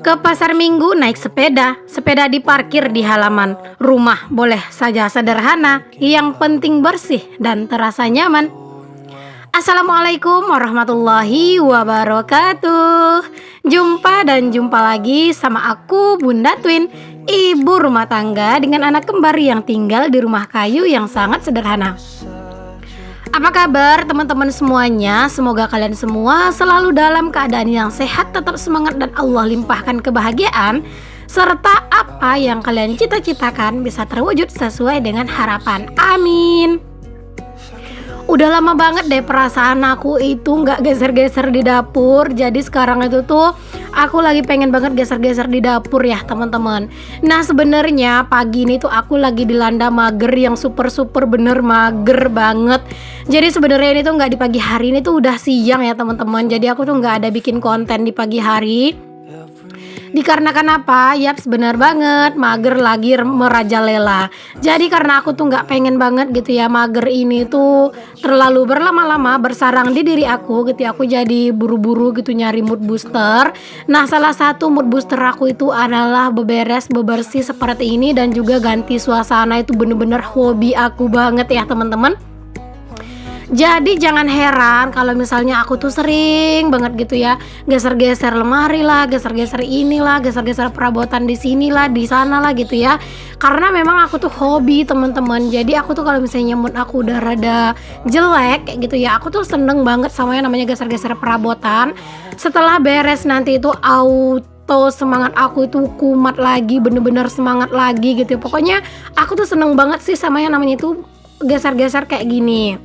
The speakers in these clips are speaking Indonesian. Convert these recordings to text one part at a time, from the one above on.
Ke pasar minggu naik sepeda, sepeda diparkir di halaman. Rumah boleh saja sederhana, yang penting bersih dan terasa nyaman. Assalamualaikum warahmatullahi wabarakatuh. Jumpa lagi sama aku Bunda Twin, ibu rumah tangga dengan anak kembar yang tinggal di rumah kayu yang sangat sederhana. Apa kabar teman-teman semuanya? Semoga kalian semua selalu dalam keadaan yang sehat, tetap semangat dan Allah limpahkan kebahagiaan, serta apa yang kalian cita-citakan bisa terwujud sesuai dengan harapan. Amin. Udah lama banget deh perasaan aku itu nggak geser-geser di dapur. Jadi sekarang itu tuh aku lagi pengen banget geser-geser di dapur ya teman-teman. Nah sebenarnya pagi ini tuh aku lagi dilanda mager yang super bener mager banget. Jadi sebenarnya ini tuh nggak di pagi hari, ini tuh udah siang ya teman-teman. Jadi aku tuh nggak ada bikin konten di pagi hari. Dikarenakan apa? Yap, benar banget, mager lagi merajalela. Jadi karena aku tuh nggak pengen banget gitu ya mager ini tuh terlalu berlama-lama bersarang di diri aku gitu ya. Aku jadi buru-buru gitu nyari mood booster. Nah salah satu mood booster aku itu adalah beberes, bebersih seperti ini, dan juga ganti suasana. Itu bener-bener hobi aku banget ya teman-teman. Jadi jangan heran kalau misalnya aku tuh sering banget gitu ya geser-geser lemari lah, geser-geser inilah, geser-geser perabotan di sinilah, di sana lah gitu ya. Karena memang aku tuh hobi teman-teman. Jadi aku tuh kalau misalnya mood aku udah rada jelek kayak gitu ya, aku tuh seneng banget sama yang namanya geser-geser perabotan. Setelah beres nanti itu semangat aku itu kumat lagi, bener-bener semangat lagi gitu ya. Pokoknya aku tuh seneng banget sih sama yang namanya itu geser-geser kayak gini.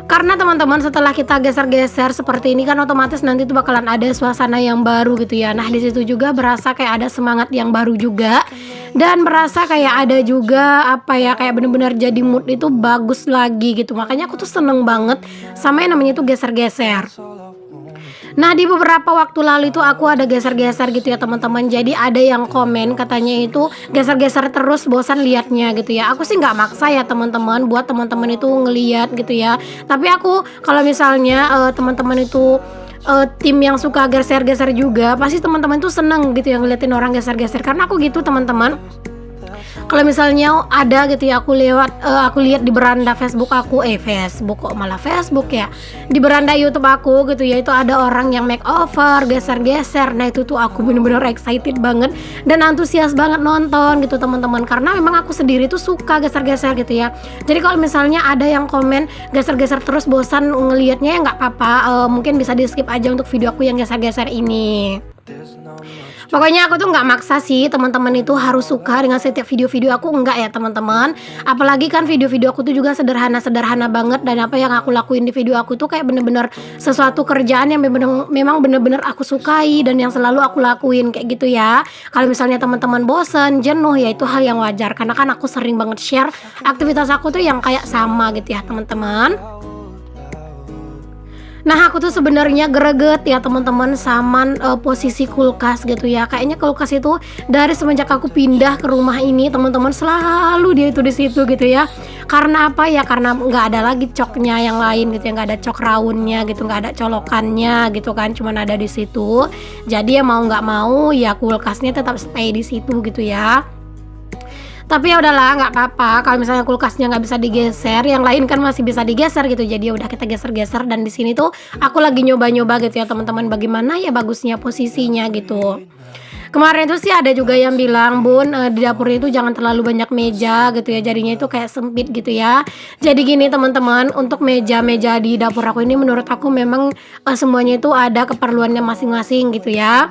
Karena teman-teman setelah kita geser-geser seperti ini kan otomatis nanti tuh bakalan ada suasana yang baru gitu ya. Nah di situ juga berasa kayak ada semangat yang baru juga, dan berasa kayak ada juga apa ya, kayak bener-bener jadi mood itu bagus lagi gitu. Makanya aku tuh seneng banget sama yang namanya tuh geser-geser. Nah di beberapa waktu lalu itu aku ada geser-geser gitu ya teman-teman. Jadi ada yang komen katanya itu geser-geser terus bosan liatnya gitu ya. Aku sih nggak maksa ya teman-teman buat teman-teman itu ngeliat gitu ya. Tapi aku kalau misalnya teman-teman itu tim yang suka geser-geser juga, pasti teman-teman tuh seneng gitu ya ngeliatin orang geser-geser. Karena aku gitu teman-teman. Kalau misalnya ada gitu ya aku lihat di beranda Facebook aku, Facebook kok malah Facebook ya, di beranda YouTube aku gitu ya, itu ada orang yang makeover, geser-geser. Nah itu tuh aku bener-bener excited banget dan antusias banget nonton gitu teman-teman, karena memang aku sendiri tuh suka geser-geser gitu ya. Jadi kalau misalnya ada yang komen geser-geser terus bosan ngelihatnya, ya nggak apa-apa, mungkin bisa di skip aja untuk video aku yang geser-geser ini. Pokoknya aku tuh nggak maksa sih teman-teman itu harus suka dengan setiap video-video aku, enggak ya teman-teman. Apalagi kan video-video aku tuh juga sederhana banget, dan apa yang aku lakuin di video aku tuh kayak bener-bener sesuatu kerjaan yang memang bener-bener aku sukai dan yang selalu aku lakuin kayak gitu ya. Kalau misalnya teman-teman bosen, jenuh, ya itu hal yang wajar karena kan aku sering banget share aktivitas aku tuh yang kayak sama gitu ya teman-teman. Nah aku tuh sebenarnya greget ya teman-teman sama posisi kulkas gitu ya. Kayaknya kulkas itu dari semenjak aku pindah ke rumah ini teman-teman selalu dia itu di situ gitu ya. Karena apa ya? Karena nggak ada lagi coknya yang lain gitu ya, nggak ada cok raunnya gitu, nggak ada colokannya gitu kan, cuman ada di situ. Jadi ya mau nggak mau ya kulkasnya tetap stay di situ gitu ya. Tapi ya udahlah, nggak apa-apa. Kalau misalnya kulkasnya nggak bisa digeser, yang lain kan masih bisa digeser gitu. Jadi ya udah kita geser-geser, dan di sini tuh aku lagi nyoba-nyoba gitu ya teman-teman, bagaimana ya bagusnya posisinya gitu. Kemarin itu sih ada juga yang bilang, Bun, di dapurnya itu jangan terlalu banyak meja gitu ya, jadinya itu kayak sempit gitu ya. Jadi gini teman-teman, untuk meja-meja di dapur aku ini menurut aku memang semuanya itu ada keperluannya masing-masing gitu ya.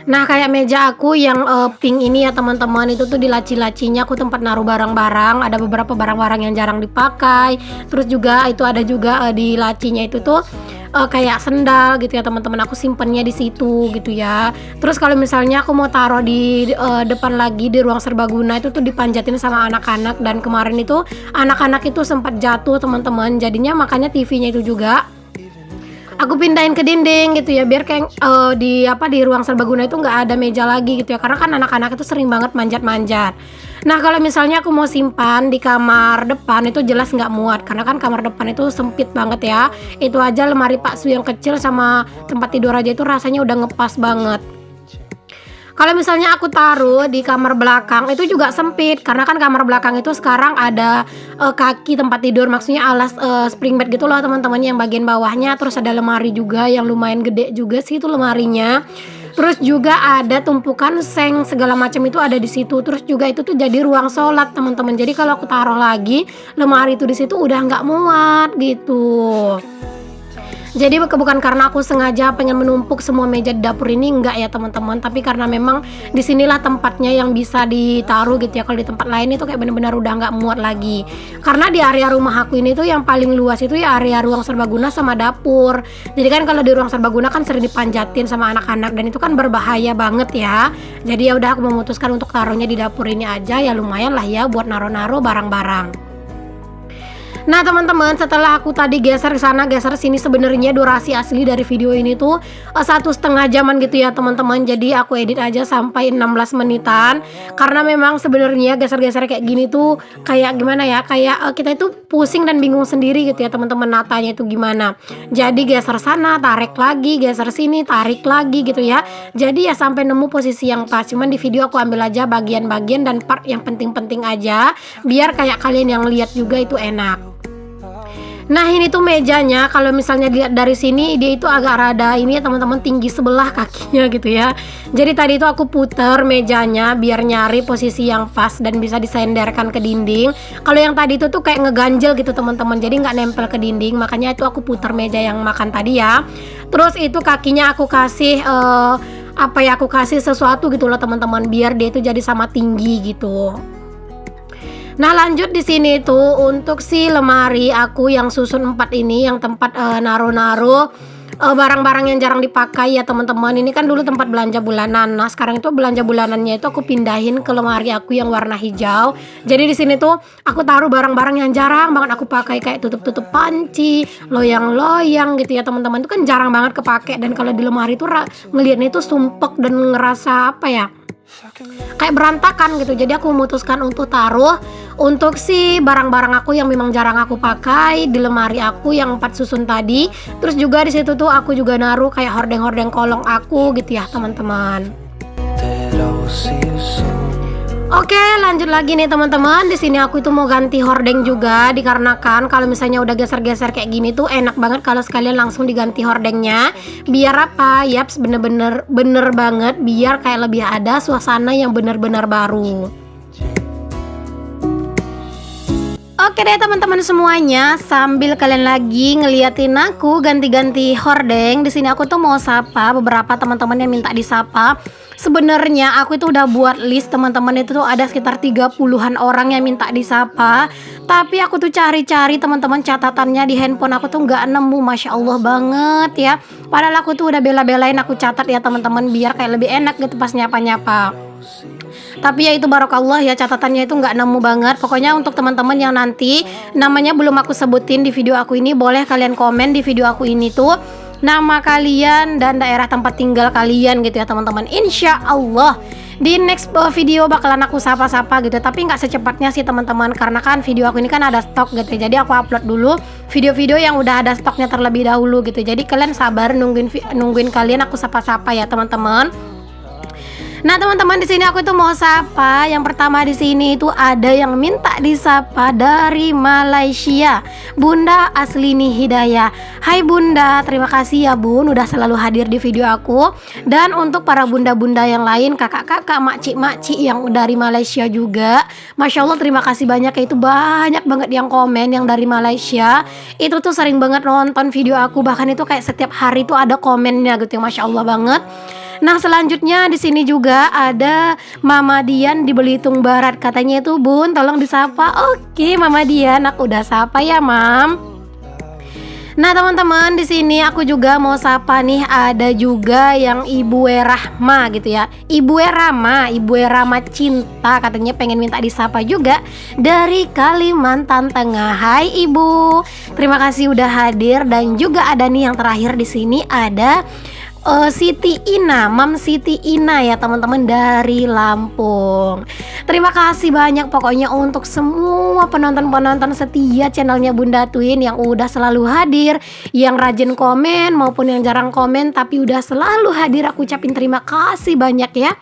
Nah kayak meja aku yang pink ini ya teman-teman, itu tuh di laci-lacinya aku tempat naruh barang-barang. Ada beberapa barang-barang yang jarang dipakai. Terus juga itu ada juga di lacinya itu tuh kayak sendal gitu ya teman-teman, aku simpennya di situ gitu ya. Terus kalau misalnya aku mau taruh di depan lagi di ruang serbaguna, itu tuh dipanjatin sama anak-anak, dan kemarin itu anak-anak itu sempat jatuh teman-teman. Jadinya makanya TV-nya itu juga aku pindahin ke dinding gitu ya, biar kayak di ruang serbaguna itu nggak ada meja lagi gitu ya, karena kan anak-anak itu sering banget manjat-manjat. Nah kalau misalnya aku mau simpan di kamar depan itu jelas nggak muat, karena kan kamar depan itu sempit banget ya. Itu aja lemari Pak Su yang kecil sama tempat tidur aja itu rasanya udah ngepas banget. Kalau misalnya aku taruh di kamar belakang itu juga sempit, karena kan kamar belakang itu sekarang ada kaki tempat tidur, maksudnya alas spring bed gitu loh teman-teman, yang bagian bawahnya. Terus ada lemari juga yang lumayan gede juga sih itu lemarinya. Terus juga ada tumpukan seng segala macam itu ada di situ. Terus juga itu tuh jadi ruang sholat teman-teman. Jadi kalau aku taruh lagi lemari itu di situ udah nggak muat gitu. Jadi bukan karena aku sengaja pengen menumpuk semua meja di dapur ini, enggak ya teman-teman, tapi karena memang disinilah tempatnya yang bisa ditaruh gitu ya. Kalau di tempat lain itu kayak bener-bener udah nggak muat lagi. Karena di area rumah aku ini tuh yang paling luas itu ya area ruang serbaguna sama dapur. Jadi kan kalau di ruang serbaguna kan sering dipanjatin sama anak-anak dan itu kan berbahaya banget ya. Jadi ya udah aku memutuskan untuk taruhnya di dapur ini aja, ya lumayan lah ya buat naro-naro barang-barang. Nah teman-teman, setelah aku tadi geser ke sana geser sini, sebenarnya durasi asli dari video ini tuh 1,5 jaman gitu ya teman-teman. Jadi aku edit aja sampai 16 menitan, karena memang sebenarnya geser-geser kayak gini tuh kayak gimana ya, kayak kita itu pusing dan bingung sendiri gitu ya teman-teman, natanya itu gimana. Jadi geser sana tarik lagi, geser sini tarik lagi gitu ya. Jadi ya sampai nemu posisi yang pas. Cuman di video aku ambil aja bagian-bagian dan part yang penting-penting aja, biar kayak kalian yang lihat juga itu enak. Nah ini tuh mejanya, kalau misalnya dilihat dari sini dia itu agak rada ini ya teman-teman, tinggi sebelah kakinya gitu ya. Jadi tadi itu aku puter mejanya biar nyari posisi yang pas dan bisa disenderkan ke dinding. Kalau yang tadi itu tuh kayak ngeganjel gitu teman-teman, jadi nggak nempel ke dinding, makanya itu aku puter meja yang makan tadi ya. Terus itu kakinya aku kasih aku kasih sesuatu gitu loh teman-teman, biar dia itu jadi sama tinggi gitu. Nah lanjut di sini tuh untuk si lemari aku yang susun 4 ini, yang tempat naro-naro barang-barang yang jarang dipakai ya teman-teman. Ini kan dulu tempat belanja bulanan. Nah sekarang itu belanja bulanannya itu aku pindahin ke lemari aku yang warna hijau. Jadi di sini tuh aku taruh barang-barang yang jarang banget aku pakai, kayak tutup-tutup panci, loyang-loyang gitu ya teman-teman. Itu kan jarang banget kepake, dan kalau di lemari tuh ngelihatnya itu sumpek dan ngerasa apa ya, kayak berantakan gitu. Jadi aku memutuskan untuk taruh untuk si barang-barang aku yang memang jarang aku pakai di lemari aku yang 4 susun tadi. Terus juga di situ tuh aku juga naruh kayak hordeng-hordeng kolong aku gitu ya teman-teman. Oke, lanjut lagi nih teman-teman. Di sini aku itu mau ganti hordeng juga, dikarenakan kalau misalnya udah geser-geser kayak gini tuh enak banget kalau sekalian langsung diganti hordengnya. Biar apa? Yaps, bener banget, biar kayak lebih ada suasana yang bener-bener baru. Oke deh teman-teman semuanya, sambil kalian lagi ngeliatin aku ganti-ganti hordeng, di sini aku tuh mau sapa beberapa teman-teman yang minta disapa. Sebenarnya aku itu udah buat list teman-teman, itu tuh ada sekitar 30-an orang yang minta disapa. Tapi aku tuh cari-cari teman-teman, catatannya di handphone aku tuh nggak nemu, masya Allah banget ya. Padahal aku tuh udah bela-belain aku catat ya teman-teman, biar kayak lebih enak gitu pas nyapa-nyapa. Tapi ya itu barokallah ya, catatannya itu nggak nemu banget. Pokoknya untuk teman-teman yang nanti namanya belum aku sebutin di video aku ini, boleh kalian komen di video aku ini tuh nama kalian dan daerah tempat tinggal kalian gitu ya teman-teman. Insya Allah di next video bakalan aku sapa-sapa gitu. Tapi nggak secepatnya sih teman-teman, karena kan video aku ini kan ada stok gitu. Jadi aku upload dulu video-video yang udah ada stoknya terlebih dahulu gitu. Jadi kalian sabar nungguin kalian aku sapa-sapa ya teman-teman. Nah teman-teman, di sini aku tuh mau sapa. Yang pertama di sini itu ada yang minta disapa dari Malaysia, Bunda Aslini Hidayah. Hai Bunda, terima kasih ya Bun udah selalu hadir di video aku. Dan untuk para bunda-bunda yang lain, kakak-kakak, makcik-makcik yang dari Malaysia juga, masya Allah terima kasih banyak ya. Itu banyak banget yang komen yang dari Malaysia. Itu tuh sering banget nonton video aku, bahkan itu kayak setiap hari tuh ada komennya gitu ya, masya Allah banget. Nah selanjutnya di sini juga ada Mama Dian di Belitung Barat, katanya itu Bun tolong disapa. Oke Mama Dian, aku udah sapa ya Mam. Nah teman-teman, di sini aku juga mau sapa nih, ada juga yang Ibu Rahma gitu ya. Ibu Rama Cinta katanya pengen minta disapa juga dari Kalimantan Tengah. Hai Ibu, terima kasih udah hadir. Dan juga ada nih yang terakhir di sini ada Siti Ina, Mam Siti Ina ya teman-teman dari Lampung. Terima kasih banyak pokoknya untuk semua penonton-penonton setia channelnya Bunda Twin yang udah selalu hadir, yang rajin komen maupun yang jarang komen tapi udah selalu hadir. Aku ucapin terima kasih banyak ya.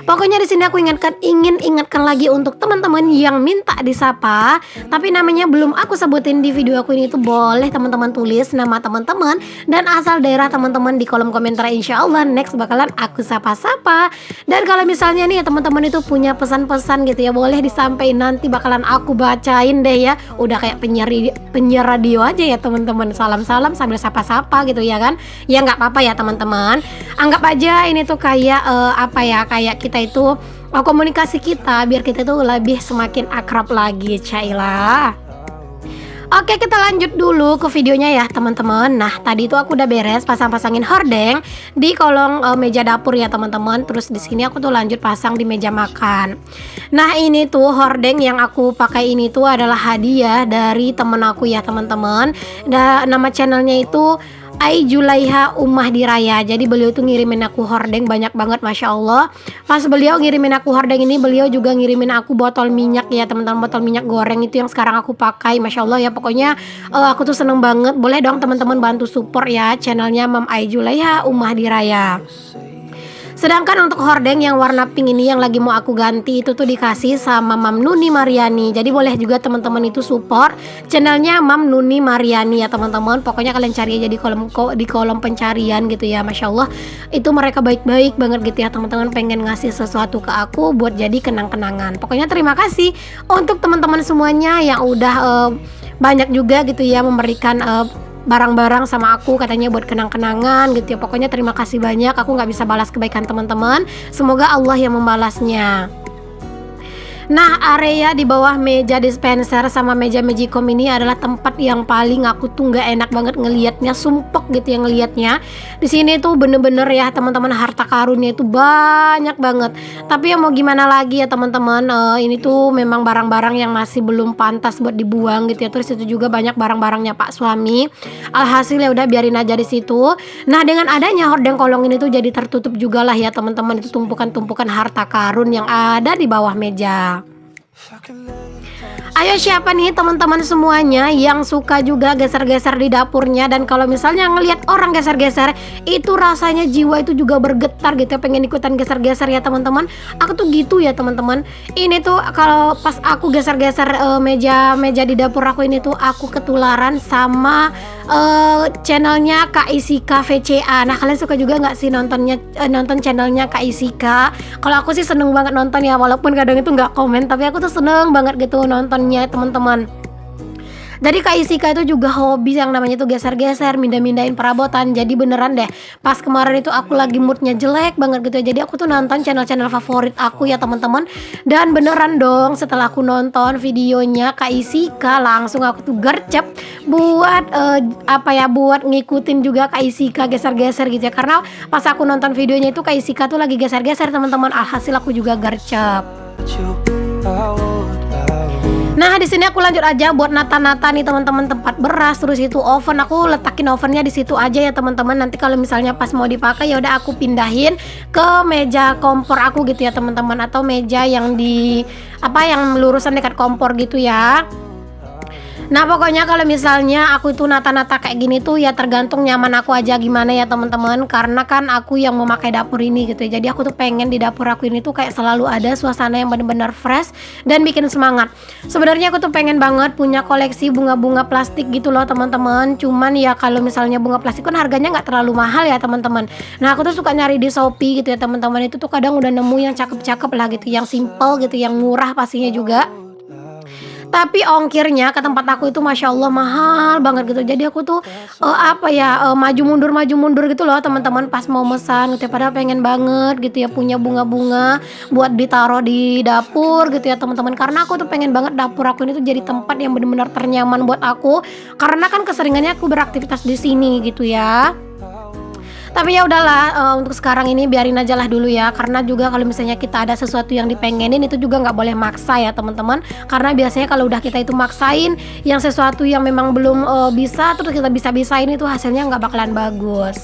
Pokoknya di sini aku ingin ingatkan lagi untuk teman-teman yang minta disapa tapi namanya belum aku sebutin di video aku ini, itu boleh teman-teman tulis nama teman-teman dan asal daerah teman-teman di kolom komentar. Insya Allah next bakalan aku sapa-sapa. Dan kalau misalnya nih teman-teman itu punya pesan-pesan gitu ya, boleh disampaikan, nanti bakalan aku bacain deh ya. Udah kayak penyiar radio aja ya teman-teman, salam-salam sambil sapa-sapa gitu ya kan. Ya nggak apa-apa ya teman-teman, anggap aja ini tuh kayak kayak kita itu komunikasi kita biar kita itu lebih semakin akrab lagi, Cailah. Oke, kita lanjut dulu ke videonya ya teman-teman. Nah tadi itu aku udah beres pasang-pasangin hordeng di kolong meja dapur ya teman-teman. Terus di sini aku tuh lanjut pasang di meja makan. Nah ini tuh hordeng yang aku pakai ini tuh adalah hadiah dari temen aku ya teman-teman. Nama channelnya itu Ai Julaiha Ummah Diraya. Jadi beliau tuh ngirimin aku hordeng banyak banget, Masya Allah. Pas beliau ngirimin aku hordeng ini, beliau juga ngirimin aku botol minyak ya teman-teman, botol minyak goreng itu yang sekarang aku pakai. Masya Allah ya, pokoknya aku tuh seneng banget. Boleh dong teman-teman bantu support ya channelnya Mam Ai Julaiha Ummah Diraya. Sedangkan untuk hordeng yang warna pink ini yang lagi mau aku ganti itu tuh dikasih sama Mam Nuni Mariani. Jadi boleh juga teman-teman itu support channelnya Mam Nuni Mariani ya teman-teman. Pokoknya kalian cari aja di kolom pencarian gitu ya. Masya Allah itu mereka baik-baik banget gitu ya teman-teman, pengen ngasih sesuatu ke aku buat jadi kenang-kenangan. Pokoknya terima kasih untuk teman-teman semuanya yang udah banyak juga gitu ya memberikan barang-barang sama aku katanya buat kenang-kenangan gitu ya. Pokoknya terima kasih banyak, aku nggak bisa balas kebaikan teman-teman, semoga Allah yang membalasnya. Nah area di bawah meja dispenser sama meja Magicom ini adalah tempat yang paling aku tuh nggak enak banget ngelihatnya, sumpek gitu ya ngelihatnya. Di sini tuh bener-bener ya teman-teman, harta karunnya itu banyak banget. Tapi ya mau gimana lagi ya teman-teman, ini tuh memang barang-barang yang masih belum pantas buat dibuang gitu ya. Terus itu juga banyak barang-barangnya Pak suami. Alhasil ya udah biarin aja di situ. Nah dengan adanya hordeng kolong ini tuh jadi tertutup juga lah ya teman-teman, itu tumpukan-tumpukan harta karun yang ada di bawah meja. Ayo siapa nih teman-teman semuanya yang suka juga geser-geser di dapurnya, dan kalau misalnya ngelihat orang geser-geser itu rasanya jiwa itu juga bergetar gitu ya, pengen ikutan geser-geser ya teman-teman. Aku tuh gitu ya teman-teman. Ini tuh kalau pas aku geser-geser meja di dapur aku ini tuh aku ketularan sama channelnya Kak Isika VCA. Nah kalian suka juga nggak sih nonton channelnya Kak Isika? Kalau aku sih seneng banget nonton ya, walaupun kadang itu nggak komen, tapi aku tuh seneng banget gitu nontonnya teman-teman. Jadi Kak Isika itu juga hobi yang namanya tuh geser-geser, mindah-mindahin perabotan. Jadi beneran deh, pas kemarin itu aku lagi moodnya jelek banget gitu ya, jadi aku tuh nonton channel-channel favorit aku ya teman-teman. Dan beneran dong, setelah aku nonton videonya Kak Isika, langsung aku tuh gercep buat buat ngikutin juga Kak Isika geser-geser gitu ya. Karena pas aku nonton videonya itu Kak Isika tuh lagi geser-geser teman-teman, alhasil aku juga gercep. Nah di sini aku lanjut aja buat nata-nata nih teman-teman, tempat beras, terus itu oven, aku letakin ovennya di situ aja ya teman-teman. Nanti kalau misalnya pas mau dipakai ya udah aku pindahin ke meja kompor aku gitu ya teman-teman, atau meja yang yang lurusan dekat kompor gitu ya. Nah pokoknya kalau misalnya aku itu nata-nata kayak gini tuh ya tergantung nyaman aku aja gimana ya teman-teman. Karena kan aku yang memakai dapur ini gitu ya, jadi aku tuh pengen di dapur aku ini tuh kayak selalu ada suasana yang benar-benar fresh dan bikin semangat. Sebenarnya aku tuh pengen banget punya koleksi bunga-bunga plastik gitu loh teman-teman. Cuman ya kalau misalnya bunga plastik kan harganya nggak terlalu mahal ya teman-teman. Nah aku tuh suka nyari di Shopee gitu ya teman-teman, itu tuh kadang udah nemu yang cakep-cakep lah gitu, yang simple gitu, yang murah pastinya juga. Tapi ongkirnya ke tempat aku itu Masya Allah mahal banget gitu. Jadi aku tuh maju mundur gitu loh teman-teman pas mau mesan gitu ya. Padahal pengen banget gitu ya punya bunga-bunga buat ditaruh di dapur gitu ya teman-teman. Karena aku tuh pengen banget dapur aku ini tuh jadi tempat yang benar-benar ternyaman buat aku. Karena kan keseringannya aku beraktivitas di sini gitu ya. Tapi ya udahlah, untuk sekarang ini biarin aja lah dulu ya, karena juga kalau misalnya kita ada sesuatu yang dipengenin itu juga nggak boleh maksa ya teman-teman. Karena biasanya kalau udah kita itu maksain yang sesuatu yang memang belum bisa terus kita bisa-bisain itu hasilnya nggak bakalan bagus.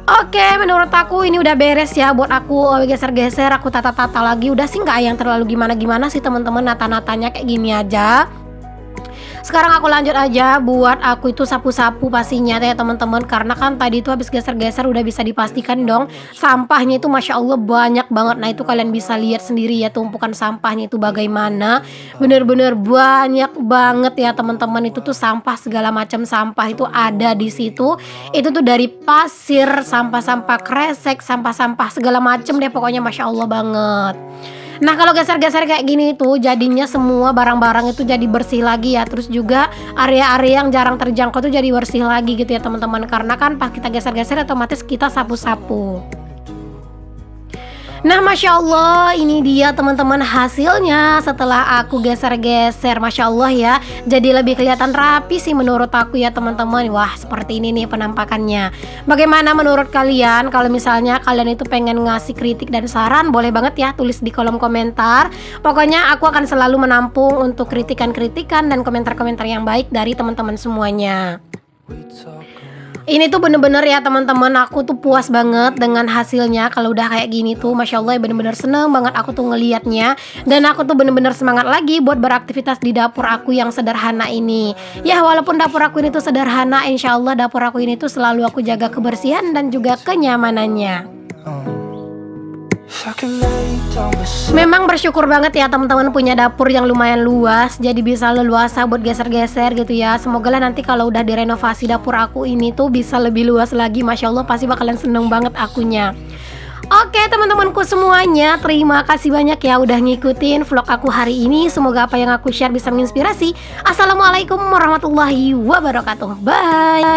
Oke, menurut aku ini udah beres ya buat aku geser-geser, aku tata-tata lagi. Udah sih nggak yang terlalu gimana-gimana sih teman-teman, nata-natanya kayak gini aja. Sekarang aku lanjut aja buat aku itu sapu-sapu pastinya ya teman-teman. Karena kan tadi itu habis geser-geser udah bisa dipastikan dong sampahnya itu Masya Allah banyak banget. Nah itu kalian bisa lihat sendiri ya tumpukan sampahnya itu bagaimana. Bener-bener banyak banget ya teman-teman. Itu tuh sampah, segala macam sampah itu ada di situ. Itu tuh dari pasir, sampah-sampah kresek, sampah-sampah segala macam deh pokoknya Masya Allah banget. Nah kalau geser-geser kayak gini tuh jadinya semua barang-barang itu jadi bersih lagi ya. Terus juga area-area yang jarang terjangkau tuh jadi bersih lagi gitu ya teman-teman. Karena kan pas kita geser-geser otomatis kita sapu-sapu. Nah Masya Allah ini dia teman-teman hasilnya setelah aku geser-geser. Masya Allah ya, jadi lebih kelihatan rapi sih menurut aku ya teman-teman. Wah seperti ini nih penampakannya. Bagaimana menurut kalian? Kalau misalnya kalian itu pengen ngasih kritik dan saran, boleh banget ya tulis di kolom komentar. Pokoknya aku akan selalu menampung untuk kritikan-kritikan dan komentar-komentar yang baik dari teman-teman semuanya. Ini tuh bener-bener ya teman-teman, aku tuh puas banget dengan hasilnya. Kalau udah kayak gini tuh Masya Allah ya bener-bener seneng banget aku tuh ngelihatnya. Dan aku tuh bener-bener semangat lagi buat beraktivitas di dapur aku yang sederhana ini. Ya walaupun dapur aku ini tuh sederhana, insya Allah dapur aku ini tuh selalu aku jaga kebersihan dan juga kenyamanannya. Memang bersyukur banget ya teman-teman punya dapur yang lumayan luas, jadi bisa leluasa buat geser-geser gitu ya. Semoga lah nanti kalau udah direnovasi dapur aku ini tuh bisa lebih luas lagi. Masya Allah pasti bakalan seneng banget akunya. Oke teman-temanku semuanya, terima kasih banyak ya udah ngikutin vlog aku hari ini. Semoga apa yang aku share bisa menginspirasi. Assalamualaikum warahmatullahi wabarakatuh. Bye.